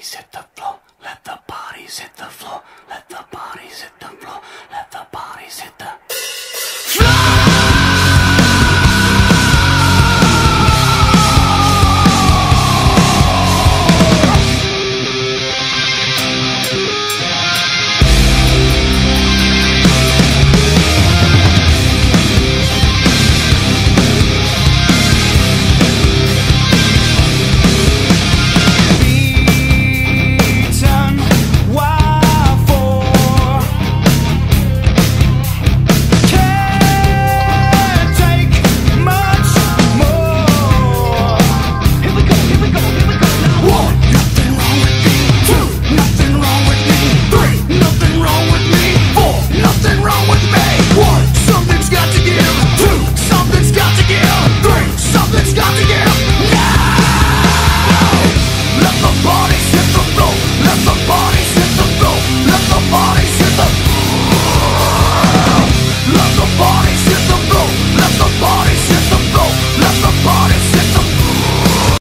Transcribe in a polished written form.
bodies hit the floor. Let the bodies hit the floor. Let the bodies hit the floor. Let the bodies hit the bodies hit the